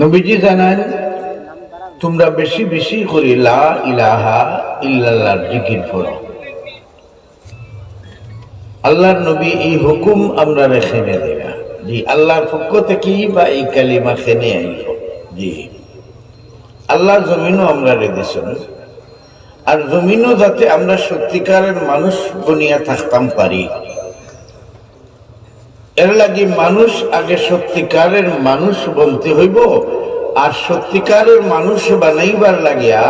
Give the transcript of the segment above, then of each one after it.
নবীজি জানান, তোমরা বেশি বেশি করে লা ইলাহা ইল্লাল্লাহর জিকির করো। আল্লাহর নবী এই হুকুম আমরা রেখে দিই না, জি আল্লাহর পক্ষ থেকেই বা এই কালিমা খেনে আইল। জি আল্লাহর জমিনও আমরা রেখেছেন, আর জমিনও যাতে আমরা সত্যিকারের মানুষ বনিয়া থাকতাম পারি, এর লাগি মানুষ আগে সত্যিকারের মানুষ বলতে হইব। আর সত্যিকারের মানুষ বানাইবার লাগিয়া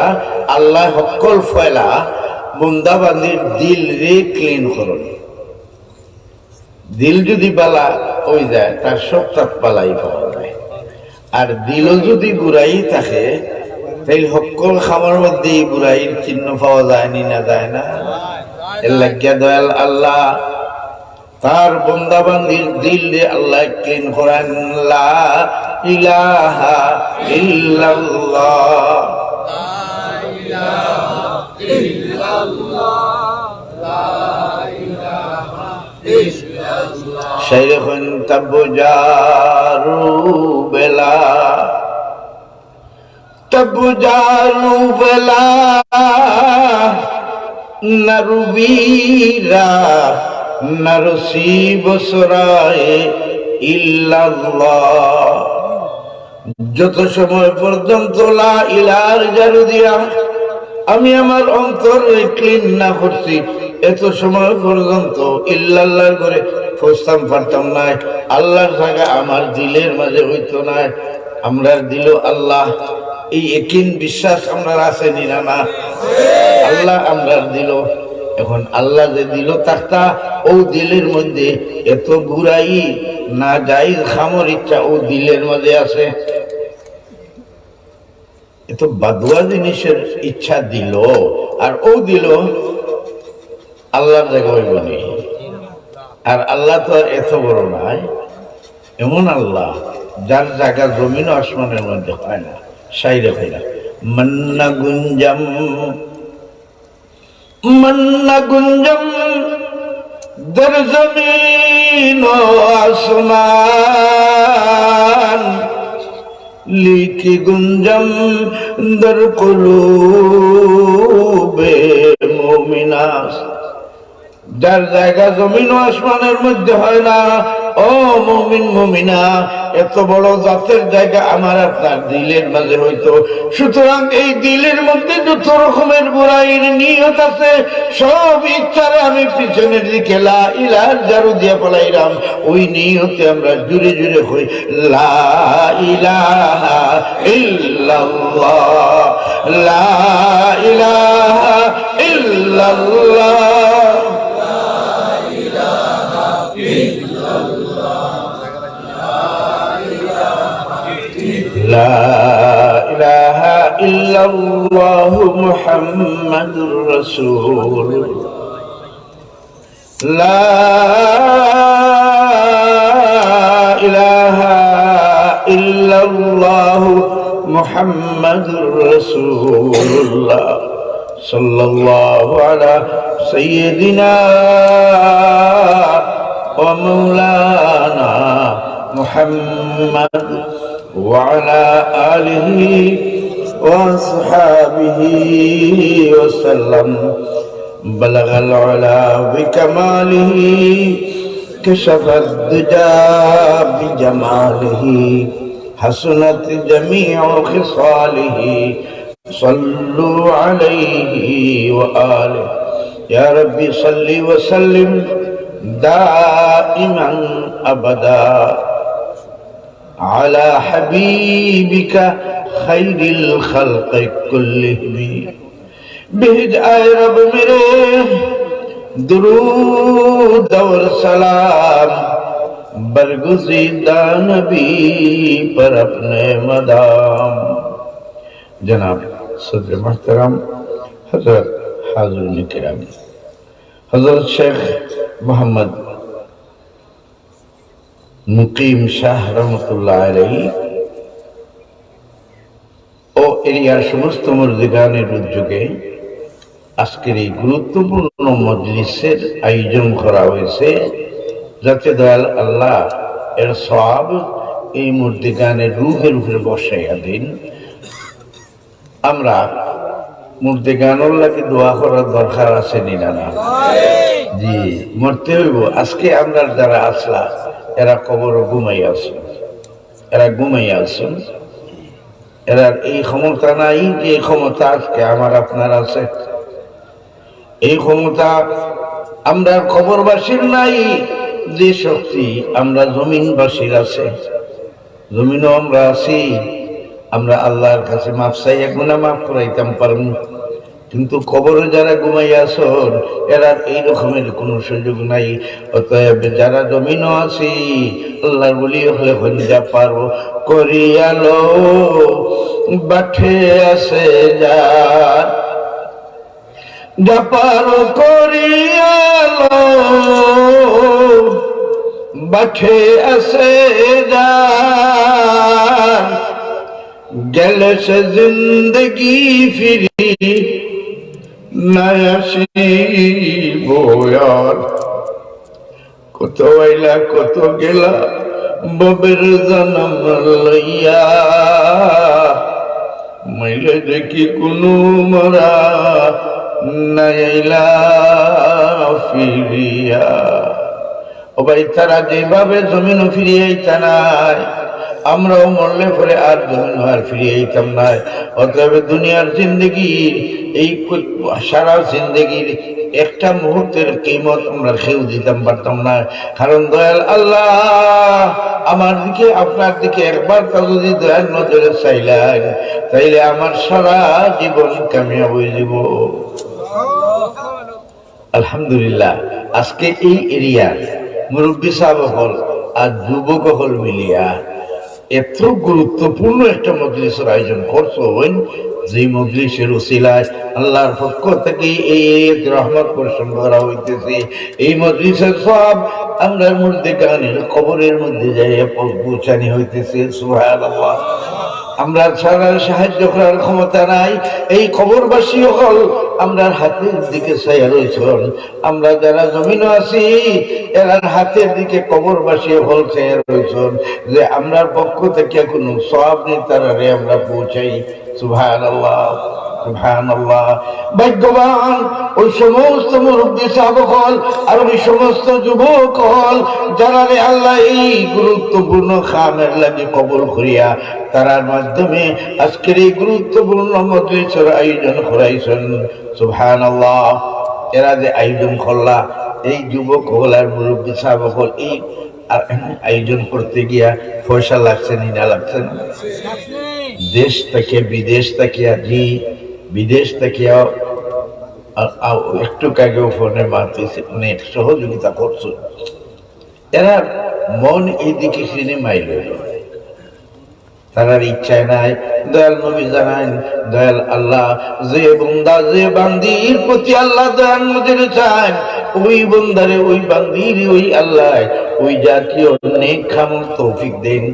আল্লাহ হকল ফয়লা বন্দাবান্দির দিল রে ক্লিন করুন। দিল যদি বালা হয়ে যায় তার সব তাপ পালাই পাওয়া যায়। আর দিলও যদি বুড়াই থাকে তাইলে হকল খামার মধ্যে বুড়াইয়ের চিহ্ন পাওয়া যায় নি, না যায় না। এর লাগিয়া দয়াল আল্লাহ তার বন্দাবান্দির দিল রে আল্লাহ ক্লিন করেন। লা ইলাহা ইল্লাল্লাহ, শাইখুন তাবজারু বেলা, তাবজারু বেলা নারুবীরা নারসি বসরায় ইল্লাল্লাহ। যত সময় পর্যন্ত লা ইলাহার জারু দিয়া আমি আমার অন্তর ক্লিন না করছি, এত সময় পর্যন্ত ইল্লাল্লাহর করে ফসতাম পারতাম না। আল্লাহর জায়গা আমার দিলের মাঝে হইতো না। আমরা দিল আল্লাহ, এই একিন বিশ্বাস আমরা আছে নিনা না আল্লাহ আমরা দিল। এখন আল্লাহ যে দিল তাকতা ও দিলের মধ্যে এত বুড়াই না যাই খামর ইচ্ছা ও দিলের মধ্যে আছে, এত বাদুয়া জিনিসের ইচ্ছা দিল আর ও দিল আল্লাহর জায়গা হইল নি। আর আল্লাহ তো আর এত বড় নাই, এমন আল্লাহ যার জায়গা জমিন আসমানের মধ্যে হয় না। সাইরে ফেরা মান্না গুঞ্জম, মান্না গুঞ্জম দর জমিন ও আসমান, লিখি গুঞ্জম দর কুলুবে মুমিনাস। যার জায়গা জমিন ও আসমানের মধ্যে হয় না, ও মুমিন মুমিনা, এত বড় জাতের জায়গা আমার আপনার দিলের মাঝে হইতো। সুতরাং এই দিলের মধ্যে যত রকমের বুড়াইয়ের নিয়ত আছে সব ইচ্ছারে আমি পিছনের দিকে লা ইলাহার জারু দিয়া পালাইলাম। ওই নিয়তে আমরা জুড়ে জুড়ে হই লা ইলাহা ইল্লাল্লাহ, লা ইলাহা ইল্লাল্লাহ, লা ইলাহা ইল্লাল্লাহ মুহাম্মাদুর রাসূল, লা ইলাহা ইল্লাল্লাহ মুহাম্মাদুর রাসূলুল্লাহ সাল্লাল্লাহু আলা সাইয়্যিদিনা ওয়া মাওলানা মুহাম্মদ وعلى آله وصحابه وسلم. بلغ العلا بكماله كشف الدجى بجماله حسنت جميع خصاله صلوا عليه وآله. يا ربي صل وسلم دائما أبدا على حبيبك خير الخلق كلهم. بهج آئے رب میرے درود اور سلام برگزیدہ نبی پر اپنے مدام. جناب صدر محترم حضرت حاضرین کرام, حضرت شیخ মোহাম্মদ মুকিম শাহ রহমতুল্লাহ আলাইহি ও এরিয়ার সমস্ত মুর্জিগানের উদ্যোগে আজকের এই গুরুত্বপূর্ণ মজলিসের আয়োজন করা হয়েছে, যাতে দয়াল আল্লাহ এর সওয়াব এই মূর্তি গানের রুহের উপরে বসাইয়া দিন। আমরা মূর্তি গানকে দোয়া করার দরকার আছে নিনা না? জি, মরতে হইব। আজকে আমরা যারা আসলা এরা কবর ঘুমাই আছে, এরা ঘুমাই আছেন, এরা এই ক্ষমতা নাই যে ক্ষমতা আজকে আমার আপনার আছে। এই ক্ষমতা আমরা কবরবাসীর নাই যে শক্তি আমরা জমিনবাসীর আছে। জমিনও আমরা আছি, আমরা আল্লাহর কাছে মাফ চাইয়া গুনাহ মাফ করাইতাম পারব, কিন্তু কবরে যারা ঘুমাইয়া আছেন এরা এই রকমের কোনো সুযোগ নাই। অতএব যারা জমিনও আছি আল্লাহর বলি হলে যা পারো করিয়ালো বাঠে আছে যা, যা পারো করিয়ালো বাঠে আছে যা, গেলে সে জিন্দগি ফিরি না আসিব আর। কত আইলা কত গেলা ববের জনম লইয়া, মাইলে দেখি কোনো মরা নাই আইলা ফিরিয়া। ও ভাই, তারা যেভাবে জমিন ফিরিয়ে আইতা নাই, আমরাও মরলে পরে আর জমিন আর ফিরিয়ে আইতাম না। অতএব দুনিয়ার জিন্দগি এই সারা জিন্দগির একটা মুহূর্তের কিমত আমরা কেউ দিতাম পারতাম না। কারণ দয়াল আল্লাহ আমার দিকে আপনার দিকে একবার তা যদি দয়াল নজরে চাইলেন তাইলে আমার সারা জীবন কামিয়াব হয়ে যাব। আলহামদুলিল্লাহ, আজকে এই এরিয়ার মুরব্বী সাহেব হল আর যুবক হল মিলিয়া এত গুরুত্বপূর্ণ একটা মজলিসের আয়োজন করছেন, যে মজলিসের উসিলায় আল্লাহর পক্ষ থেকে এই রহমত পোষণ করা হইতেছে। এই মজলিসের সব আমরা মধ্যে গানের কবরের মধ্যে যাই পৌঁছানি হইতেছে। সুবহানাল্লাহ, আমরা ছাড়া সাহায্য করার ক্ষমতা নাই। এই কবরবাসী হল আমরা হাতের দিকে ছায়া রয়েছেন, আমরা যারা জমিন আছি এরার হাতের দিকে কবরবাসী হল ছায়া রয়েছেন, যে আমরা পক্ষ থেকে কোনো সওয়াব নেই তারারে আমরা পৌঁছাই। সুবহানাল্লাহ, সুবহানাল্লাহ। ভাগ্যবান ওই সমস্ত মুরব্বী সাহেব হল আর ওই সমস্ত যুবক হল যারা আল্লাহ এই গুরুত্বপূর্ণ খামের লাগে কবুল করিয়া তারার মাধ্যমে আজকের এই গুরুত্বপূর্ণ মজলিসের আয়োজন করাইছেন। সুবহানাল্লাহ, এরা যে আয়োজন করলা, এই যুবক হল আর মুরব্বী সাহেব হল এই আয়োজন করতে গিয়া পয়সা লাগছে না লাগছে না? দেশ থেকে বিদেশ থেকে আজি বিদেশ থেকে একটু আগেও ফোনে মারতেছে, অনেক সহযোগিতা করছো। এরা মন এইদিকে সিনেমাই রইল, তারার ইচ্ছায় নাই। দয়াল নবী জানান, দয়াল আল্লাহ যে বন্দা যে বান্দির প্রতি আল্লাহ দয়াল নজর চান, ওই বন্দারে ওই বান্দির ওই আল্লাহ ওই জাতীয় নেক খামল তৌফিক দেন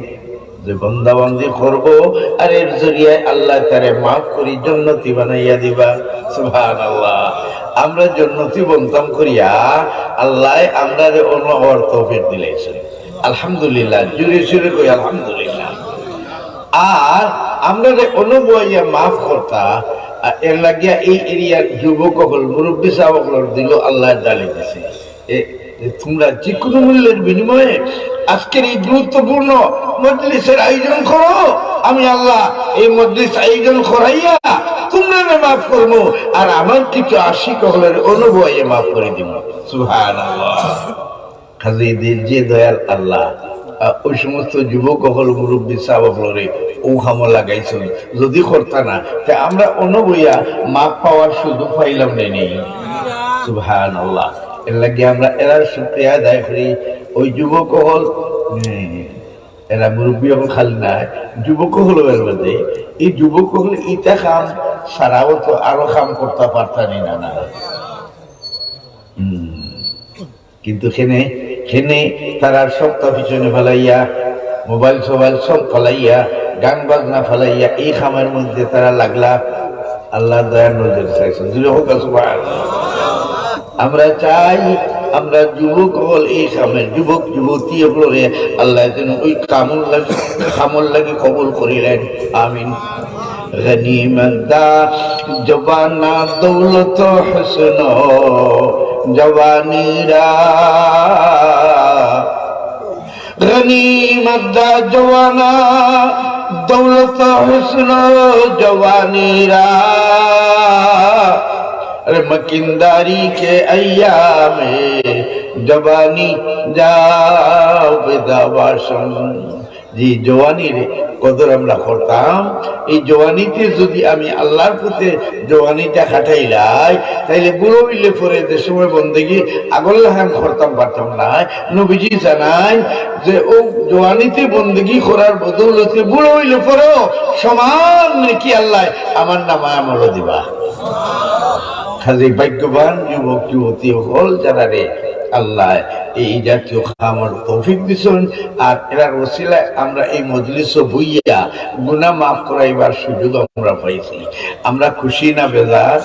যে বন্দা বান্দি করবো আর এর জরিয়ায় আল্লাহ তারে মাফ করি জান্নাতি বানাইয়া দিবা। সুবহানাল্লাহ, আমরা জান্নাতি বন্তাম করিয়া আল্লাহ আমরা অনুভব তৌফিক দিলেছেন। আলহামদুলিল্লাহ, জুড়ে সুরে কই আলহামদুলিল্লাহ। আর আমরা যে অনুভবাইয়া মাফ করতা এর লাগিয়া এই এরিয়ার যুবক হল মুরব্বী সাহেব দিল আল্লাহ ডালি দিছে। তোমরা যে কোনো মূল্যের বিনিময়ে আজকের এই গুরুত্বপূর্ণ মজলিসের আয়োজন করো, আমি আল্লাহ এই মজলিস আয়োজন করাইয়া তোমরা মাফ করবো আর আমার কিছু আশিক হলের অনুভবে মাফ করে দিব। সুবহানাল্লাহ, খাজিদের যে দয়াল আল্লাহ ওই সমস্ত যুবক হল মুরব্বী সাহাবরে ও খামো লাগাইছেন, যদি করতা না তা আমরা অনুবইয়া মাপ পাওয়ার সুযোগ পাইলাম নেই। সুবহানাল্লাহ, এর লাগে আমরা এরা শুকরিয়া আদায় করি। ওই যুবক হল এরা মুরব্বী হল খালি না, যুবক হলো এর মধ্যে এই যুবক হল ইটা খাম সারাও তো আরো খাম করতে পারতানি না না। কিন্তু খেনে তারা সবটা পিছনে ফেলাইয়া মোবাইল সোবাইল সব ফেলাইয়া গান বাজনা ফেলাইয়া এই খামের মধ্যে তারা লাগলা। আল্লাহ দয়ার নজর চাইছেন। আমরা চাই আমরা যুবক হল এই কামের যুবক যুবতী হলে আল্লাহ যেন ওই কামল লাগে কবুল করিলেন আমিন গনিমত দা জবানা দৌলত হসন জওয়ানিরা গনিমত দা জওয়ানা দৌলত হসন জওয়ানিরা अरे मकिंदारी के अय्याम जवानी जाओ बेदाबासन जी जवानी रे কদর আমরা করতাম এই জওয়ানিতে যদি আমি আল্লাহর পথে জওয়ানিটা খাটাইলাই তাইলে বুড়ো হইলে পরে যে সময় বন্দেগি আগল্লাহান করতাম পারতাম না নবীজি জানাই যে ও জওয়ানিতে বন্দেগি করার বদৌলতে বুড়ো হইলে পরেও সমান নাকি আল্লাহ আমার নামায় আমল দিবা খালি ভাগ্যবান যুবক যুবতী হল যারা রে আল্লাহ এই জাতীয় খামার তৌফিক দিছেন আর এরার ওসিলায় আমরা এই মজলিসও বইয়া গুনাহ মাফ করাইবার সুযোগ আমরা পাইছি আমরা খুশি না বেজার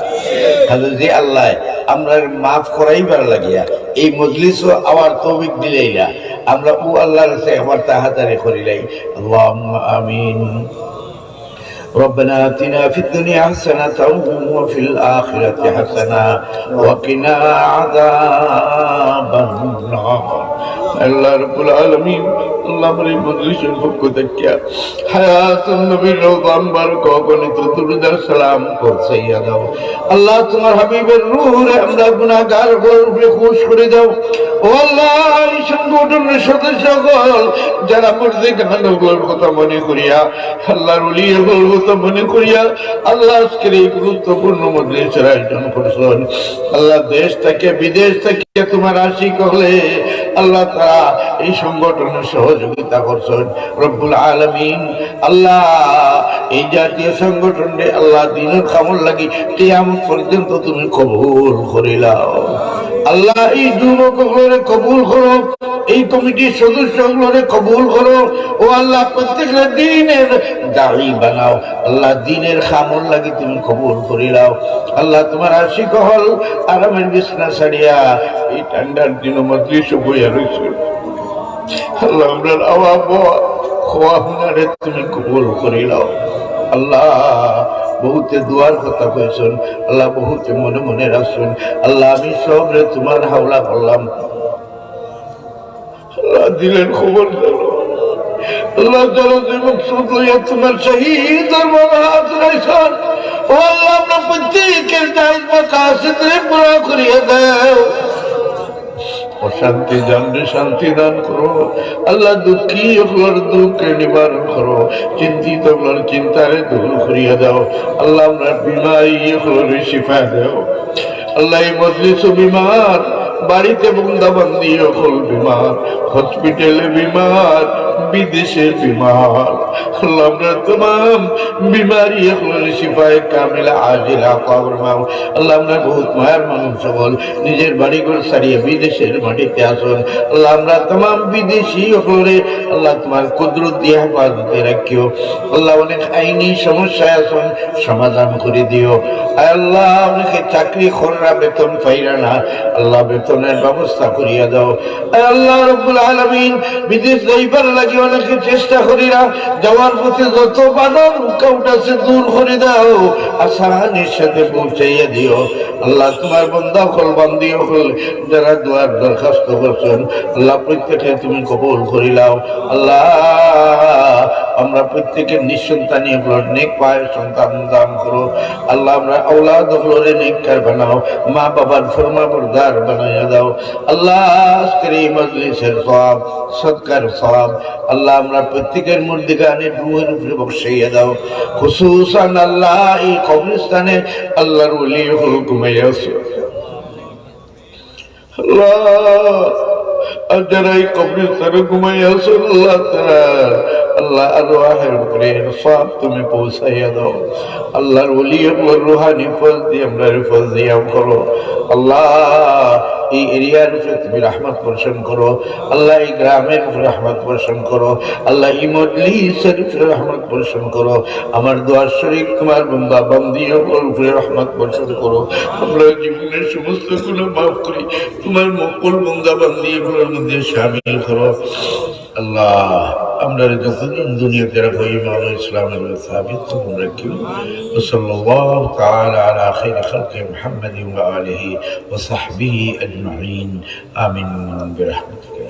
খালি যে আল্লাহ আমরা মাফ করাইবার লাগিয়া এই মজলিসও আবার তৌফিক দিলেই না আমরা ও আল্লাহর কাছে একবার তাহাজারি করিলাই আল্লাহুম্মা আমিন ربنا آتنا في الدنيا حسنة وفي الآخرة حسنة وقنا عذاب النار الله رب العالمين الله مري مجلس الفك تكيا حياة النبي روضان بارك وقنت درود السلام قل سيدا الله تمہر حبیب الروح رے امرا گناہگار کو خوش করে দাও ও আল্লাহ এই সংগঠনের সদস্য সকল যারা মুর্শিদ খানগুলোর কথা মনে করিয়া আল্লাহর ওলিদের কথা মনে করিয়া আল্লাহ আজকের এই গুরুত্বপূর্ণ মজলিসের আয়োজন করেছেন আল্লাহ দেশ থেকে বিদেশ থেকে তোমার আশিক হলে আল্লাহ তাআলা এই সংগঠনের সহযোগিতা করছেন রব্বুল আলামিন আল্লাহ এই জাতীয় সংগঠনে আল্লাহ দিনের কামল লাগি কিয়ামত পর্যন্ত তুমি কবুল করে নাও আল্লাহ এই যুবকগুলোরে কবুল করো এই কমিটির সদস্যগুলোরে কবুল করো ও আল্লাহ প্রত্যেকটা দিনের দাড়ি বানাও আল্লাহ দিনের কামল লাগি তুমি কবুল করে নাও আল্লাহ তোমার আশিক হল আরামের বিছনা ছাড়িয়া এই ঠান্ডার দিন মজলিস বইয়া রয়েছে আল্লাহ আমরা আওয়াজ খোয়া হুনারে তুমি কবুল করে নাও আল্লাহ বহুতে দুয়ার কথা কইছেন আল্লাহ বহুতে মনে মনে রাখছেন আল্লাহ আমি সবরে তোমার হাওলা করলাম আল্লাহ দিলেন খবর আল্লাহ জানো যে মকসুদ লইয়া তোমার শহীদ দরবার হাত রাখছেন ও আল্লাহ আমরা প্রত্যেকের জায়েজ মাকাসিদে পুরা করিয়ে দাও অশান্তি জানলে শান্তি দান করো আল্লাহ দুঃখী হলোর দুঃখে নিবারণ করো চিন্তিত হলোর চিন্তারে দূর করিয়া দাও আল্লাহ আমরা বিমারি হলোর শিফা দাও আল্লাহ এই মজলিস বিমার বাড়িতে বন্দাবন্দি হল বিমার হসপিটালে বিমার বিদেশে বিমার আল্লাহ আমরা तमाम बीमारी হল শিফায়ে কামিলা আজিলা কবরমাও আল্লাহ আমরা বহুত মায়ের মানুষ সকল নিজের বাড়ি ঘর ছাড়িয়ে বিদেশের মাটিতে আসুন আল্লাহ আমরা तमाम বিদেশি হলে আল্লাহ তোমার কুদরত দিয়ে হেফাজতে রাখিও আল্লাহ অনেক আইনি সমস্যায় আসুন সমাধান করে দিও আল্লাহ অনেকে চাকরি খররা বেতন পাইরা না আল্লাহ বেতনের ব্যবস্থা করিয়া দাও আল্লাহ রব্বুল আলামিন বিদেশ যাইবার লাগি অনেকে চেষ্টা করিরা যাওয়ার পথে যত বাধা রুকাউট আছে দূর করে দাও আসানির সাথে পৌঁছাইয়া দিও আল্লাহ তোমার বান্দা হল বান্দি হল যারা দুয়ার দরখাস্ত করছেন আল্লাহ প্রত্যেকে তুমি কবুল করে নাও আল্লাহ আমরা প্রত্যেকের নিঃসন্তানী হল নেক পায়ের সন্তান দান করো আল্লাহ আমরা औलाद হলরে নেককার বানাও মা বাবার ফরমাবরদার বানাইয়া দাও আল্লাহ আজকের এই মজলিসের সওয়াব সদকার সওয়াব আল্লাহ আমরা প্রত্যেকের মুর্দিগানে রূহের উপরে বসাইয়া দাও খুসুসান আল্লাহ এই কবরস্থানে আল্লাহর ওলি হল ঘুমাইয়া আছে আল্লাহ আর যারা এই কবরস্থানে ঘুমাই আছো আল্লাহ তাআলা, আল্লাহ আরওয়াহের উপরে ইরফাক তুমি পৌঁছাইয়া দাও। আল্লাহর ওলি আল্লাহর রুহানি ফল দিয়ে আমরা ফল দিয়া করো। আল্লাহ এই এরিয়ার উপরে তুমি রহমত বর্ষণ করো। আল্লাহ এই গ্রামের উপরে রহমত বর্ষণ করো। আল্লাহ এই মজলিসের উপরে রহমত বর্ষণ করো। আমার দোয়ার শরীক তোমার বান্দা বান্দি উপরে রহমত বর্ষণ করো। আমরা জীবনের সমস্ত গুনাহ মাফ করি, তোমার মকবুল বান্দা বান্দি গুলোর মধ্যে শামিল করো। আল্লাহ আমরা যতদিন দুনিয়াতে রাখো ঈমান ও ইসলামের সাবিত কবুল রাখিও। সাল্লাল্লাহু তাআলা আলা খাইরি খালকি মুহাম্মাদিন ওয়া আলিহি ওয়া সাহবিহি আজমাইন। আমিন বিরহমাতিকা।